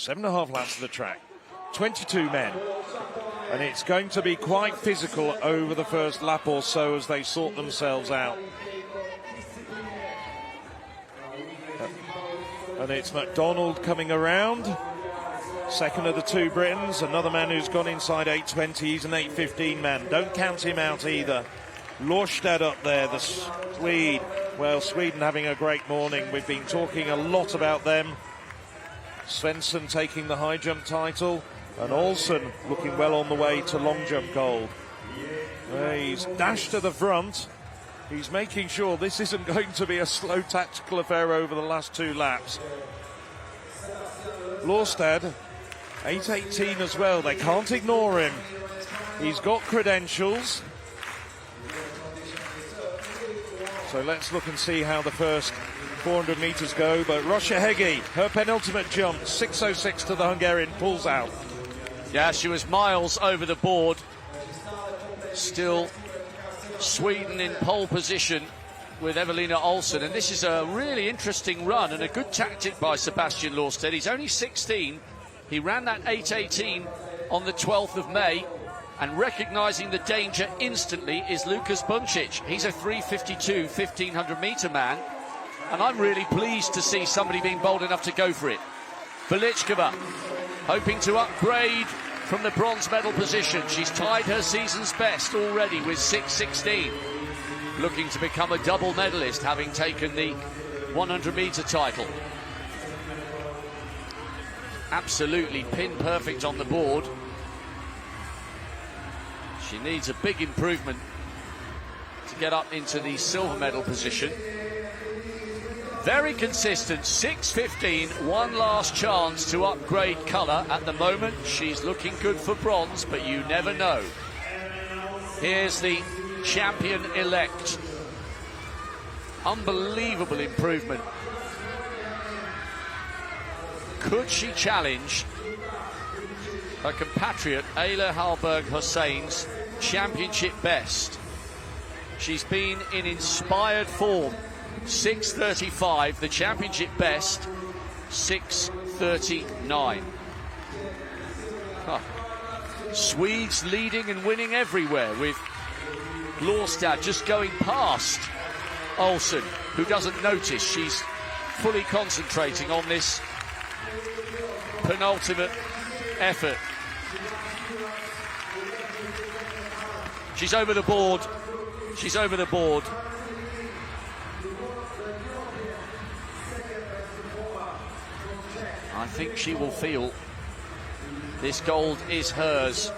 7.5 laps of the track, 22 men. And it's going to be quite physical over the first lap or so as they sort themselves out. And it's McDonald coming around. Second of the two Britons. Another man who's gone inside 8.20. He's an 8.15 man. Don't count him out either. Lorstad up there, the Swede. Well, Sweden having a great morning. We've been talking a lot about them. Svensson taking the high jump title. And Olsson looking well on the way to long jump gold. He's dashed to the front. He's making sure this isn't going to be a slow tactical affair over the last two laps. Lorstad, 8.18 as well. They can't ignore him. He's got credentials. So let's look and see how the first 400 metres go. But Roshahegi, her penultimate jump, 6.06 to the Hungarian, pulls out. Yeah, she was miles over the board. Still Sweden in pole position with Evelina Olsson, and this is a really interesting run and a good tactic by Sebastian Lorstad. He's only 16. He ran that 8.18 on the 12th of May, and recognising the danger instantly is Lukas Buncic. He's a 3.52 1500 metre man, and I'm really pleased to see somebody being bold enough to go for it. Velichkova hoping to upgrade from the bronze medal position. She's tied her season's best already with 6.16. Looking to become a double medalist, having taken the 100 metre title. Absolutely pin perfect on the board. She needs a big improvement to get up into the silver medal position. Very consistent, 6.15, one last chance to upgrade colour. At the moment, she's looking good for bronze, but you never know. Here's the champion-elect. Unbelievable improvement. Could she challenge her compatriot, Ayla Halberg Hussein's championship best? She's been in inspired form. 6.35, the championship best, 6.39. Swedes leading and winning everywhere, with Lorstad just going past Olsson, who doesn't notice. She's fully concentrating on this penultimate effort. She's over the board. She's over the board. I think she will feel this gold is hers.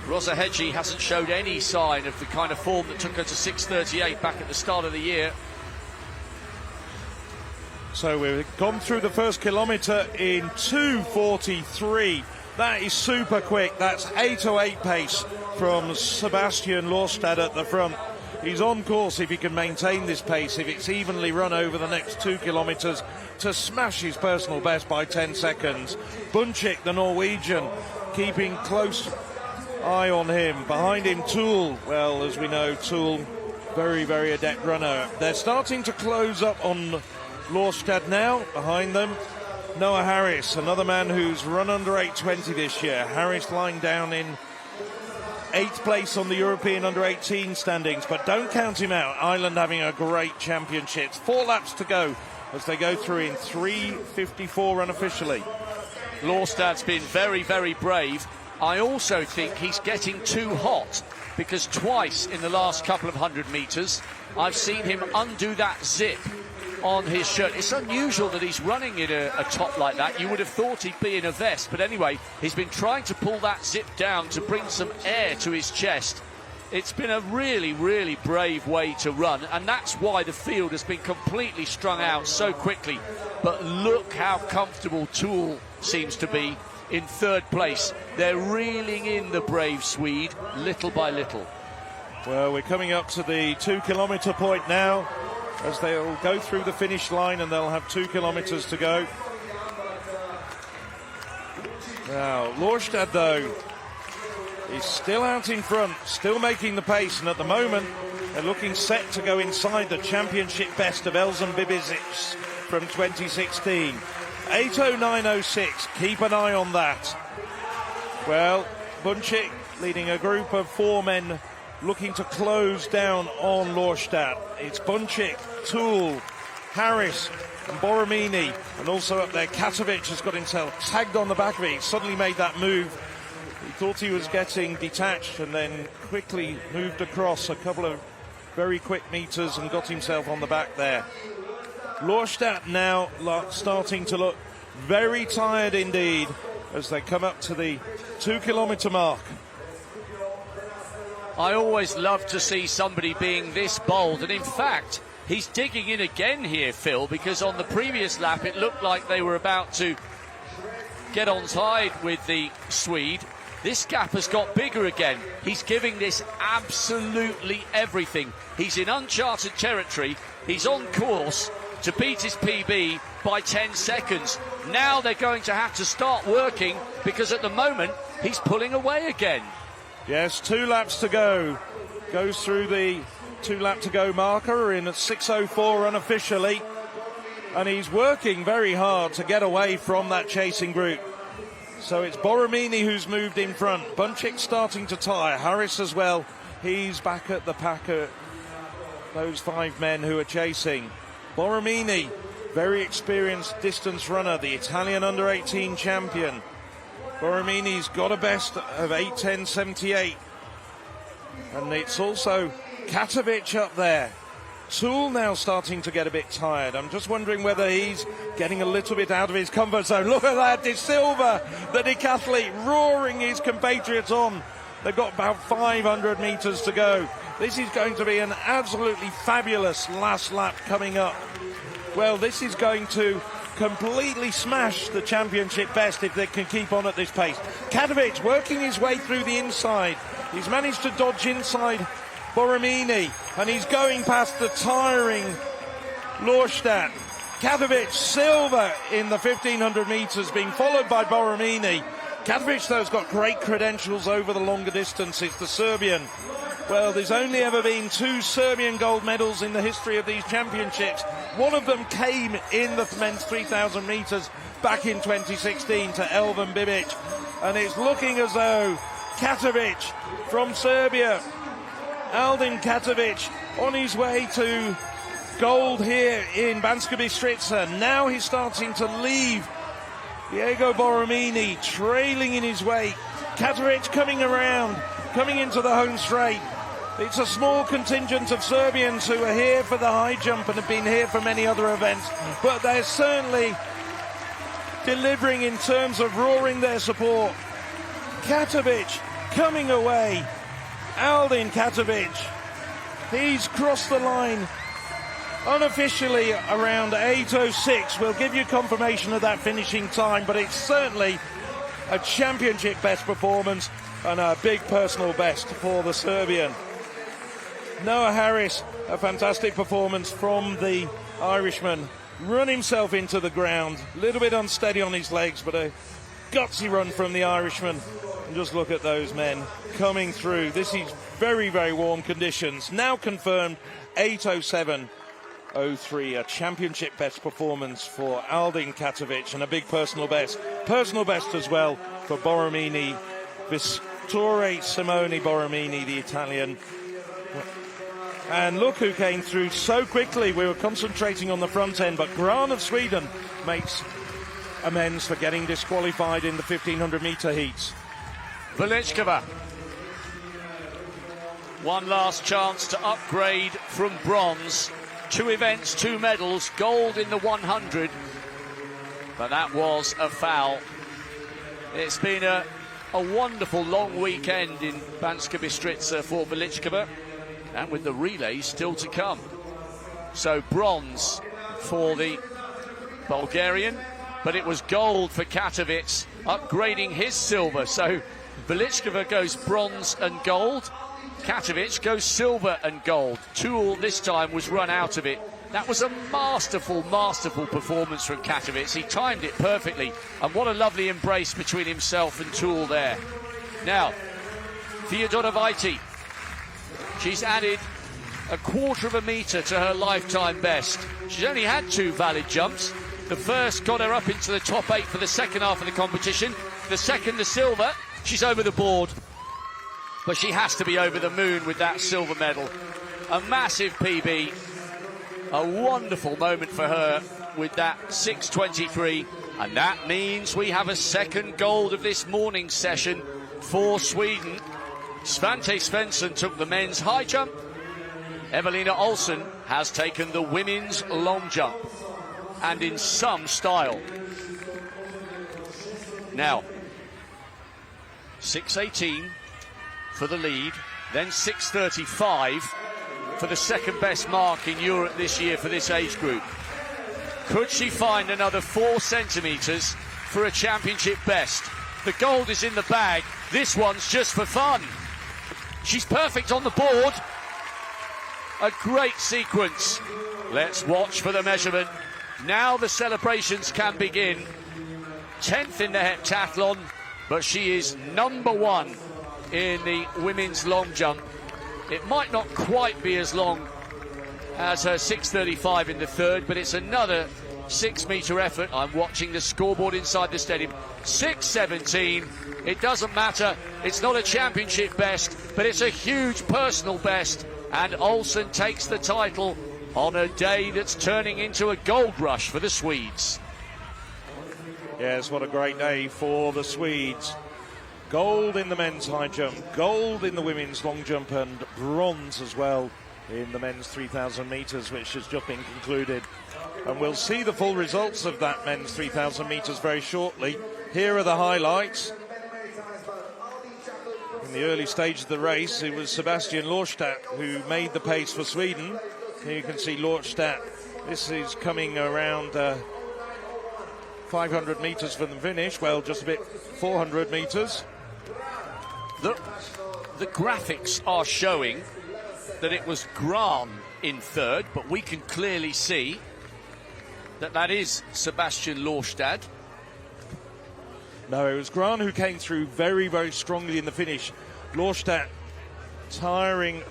Roshahegi hasn't showed any sign of the kind of form that took her to 6.38 back at the start of the year. So we've gone through the first kilometre in 2.43. That is super quick. That's 8.08 pace from Sebastian Lorstad at the front. He's on course, if he can maintain this pace, if it's evenly run over the next 2 kilometres, to smash his personal best by 10 seconds. Buncic, the Norwegian, keeping close eye on him. Behind him, Toole. Well, as we know, Toole, very, very adept runner. They're starting to close up on Lorstad now. Behind them, Noah Harris, another man who's run under 8.20 this year. Harris lying down in 8th place on the European under-18 standings, but don't count him out. Ireland having a great championship. 4 laps to go as they go through in 3.54 unofficially. Lorstad's been very, very brave. I also think he's getting too hot, because twice in the last couple of 100 metres I've seen him undo that zip on his shirt. It's unusual that he's running in a top like that. You would have thought he'd be in a vest, but anyway, he's been trying to pull that zip down to bring some air to his chest. It's been a really, really brave way to run, and that's why the field has been completely strung out so quickly. But look how comfortable Toole seems to be in 3rd place. They're reeling in the brave Swede little by little. Well, we're coming up to the 2 kilometre point now, as they'll go through the finish line, and they'll have 2 kilometres to go. Now, Lorstad, though, is still out in front, still making the pace, and at the moment they're looking set to go inside the championship best of Elzem Bibizic from 2016. 8:09.06. Keep an eye on that. Well, Buncic leading a group of 4 men looking to close down on Lorstadt. It's Buncic, Toole, Harris and Borromini, and also up there Catovic has got himself tagged on the back of it. He suddenly made that move. He thought he was getting detached and then quickly moved across a couple of very quick meters and got himself on the back there. Lorstadt now starting to look very tired indeed as they come up to the 2 kilometre mark. I always love to see somebody being this bold, and in fact he's digging in again here, Phil, because on the previous lap it looked like they were about to get on side with the Swede. This gap has got bigger again. He's giving this absolutely everything. He's in uncharted territory. He's on course to beat his PB by 10 seconds. Now they're going to have to start working, because at the moment he's pulling away again. Yes, 2 laps to go. Goes through the 2 lap to go marker in at 6:04 unofficially, and he's working very hard to get away from that chasing group. So it's Borromini who's moved in front. Buncic starting to tire. Harris as well. He's back at the pack of those 5 men who are chasing. Borromini, very experienced distance runner, the Italian under-18 champion. Borromini's got a best of 8:10.78. And it's also Catovic up there. Toole now starting to get a bit tired. I'm just wondering whether he's getting a little bit out of his comfort zone. Look at that, De Silva, the decathlete, roaring his compatriots on. They've got about 500 metres to go. This is going to be an absolutely fabulous last lap coming up. Well, this is going to completely smash the championship best if they can keep on at this pace. Catovic working his way through the inside. He's managed to dodge inside Borromini, and he's going past the tiring Lorstadt. Catovic, silver in the 1,500 metres, being followed by Borromini. Catovic, though, has got great credentials over the longer distances, the Serbian. Well, there's only ever been 2 Serbian gold medals in the history of these championships. One of them came in the men's 3,000 metres back in 2016 to Elvan Bibic. And it's looking as though Catovic from Serbia, Aldin Catovic, on his way to gold here in Banska Bystrica. Now he's starting to leave Diego Borromini, trailing in his wake. Catovic coming around, coming into the home straight. It's a small contingent of Serbians who are here for the high jump and have been here for many other events, but they're certainly delivering in terms of roaring their support. Catovic coming away. Aldin Catovic, he's crossed the line unofficially around 8:06. We'll give you confirmation of that finishing time, but it's certainly a championship best performance and a big personal best for the Serbian. Noah Harris, a fantastic performance from the Irishman. Run himself into the ground, a little bit unsteady on his legs, but a gutsy run from the Irishman. And just look at those men coming through. This is very, very warm conditions. Now confirmed 8:07.03, a championship best performance for Aldin Catovic and a big personal best. Personal best as well for Borromini, Vittore Simone Borromini, the Italian. And look who came through so quickly. We were concentrating on the front end, but Gran of Sweden makes amends for getting disqualified in the 1,500 metre heats. Velichkova, one last chance to upgrade from bronze. 2 events, 2 medals, gold in the 100, but that was a foul. It's been a wonderful long weekend in Banska Bystrica for Velichkova, and with the relays still to come. So bronze for the Bulgarian, but it was gold for Catovic, upgrading his silver. So Velichkova goes bronze and gold. Catovic goes silver and gold. Toole this time was run out of it. That was a masterful performance from Catovic. He timed it perfectly, and what a lovely embrace between himself and Toole there. Now, Fyodora Vaiti, she's added a 1/4 of a metre to her lifetime best. She's only had 2 valid jumps, The first got her up into the top 8 for the second half of the competition. The second, the silver. She's over the board. But she has to be over the moon with that silver medal. A massive PB. A wonderful moment for her with that 6:23. And that means we have a second gold of this morning session for Sweden. Svante Svensson took the men's high jump. Evelina Olsson has taken the women's long jump. And in some style. Now, 6:18 for the lead, then 6:35 for the second best mark in Europe this year for this age group. Could she find another 4 centimetres for a championship best? The gold is in the bag. This one's just for fun. She's perfect on the board. A great sequence. Let's watch for the measurement. Now the celebrations can begin. 10th in the heptathlon, but she is number 1 in the women's long jump. It might not quite be as long as her 6:35 in the third, but it's another 6-metre effort. I'm watching the scoreboard inside the stadium. 6:17. It doesn't matter. It's not a championship best, but it's a huge personal best. And Olsson takes the title on a day that's turning into a gold rush for the Swedes. Yes, what a great day for the Swedes. Gold in the men's high jump, gold in the women's long jump, and bronze as well in the men's 3,000 metres, which has just been concluded. And we'll see the full results of that men's 3,000 metres very shortly. Here are the highlights. In the early stage of the race, it was Sebastian Lorstadt who made the pace for Sweden. Here you can see Lorstadt. This is coming around 500 metres from the finish. Well, just a bit 400 metres. The graphics are showing that it was Gran in third, but we can clearly see that is Sebastian Lorstad. No, it was Gran who came through very, very strongly in the finish. Lorstad tiring.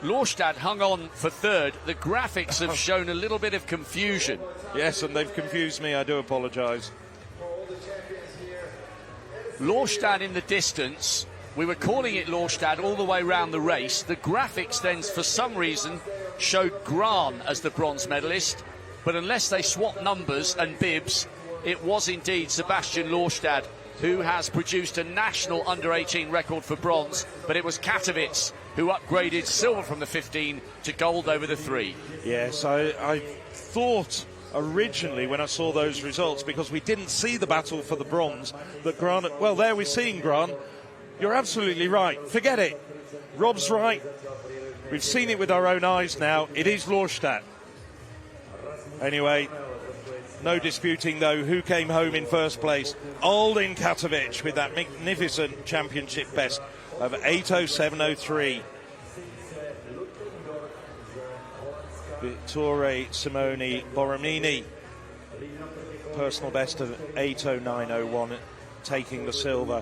Lorstad hung on for third. The graphics have shown a little bit of confusion. Yes, and they've confused me. I do apologise. Lorstad in the distance. We were calling it Lorstad all the way around the race. The graphics then, for some reason, showed Gran as the bronze medalist. But unless they swap numbers and bibs, it was indeed Sebastian Lorstad who has produced a national under-18 record for bronze. But it was Catovic who upgraded silver from the 15 to gold over the 3. Yes, I thought originally when I saw those results, because we didn't see the battle for the bronze, that Gran... Well, there we're seeing Gran. You're absolutely right. Forget it. Rob's right. We've seen it with our own eyes now. It is Lorstad. Anyway, no disputing, though, who came home in first place. Aldin Catovic with that magnificent championship best of 8:07:03. Vittore Simone Borromini, personal best of 8:09:01, taking the silver.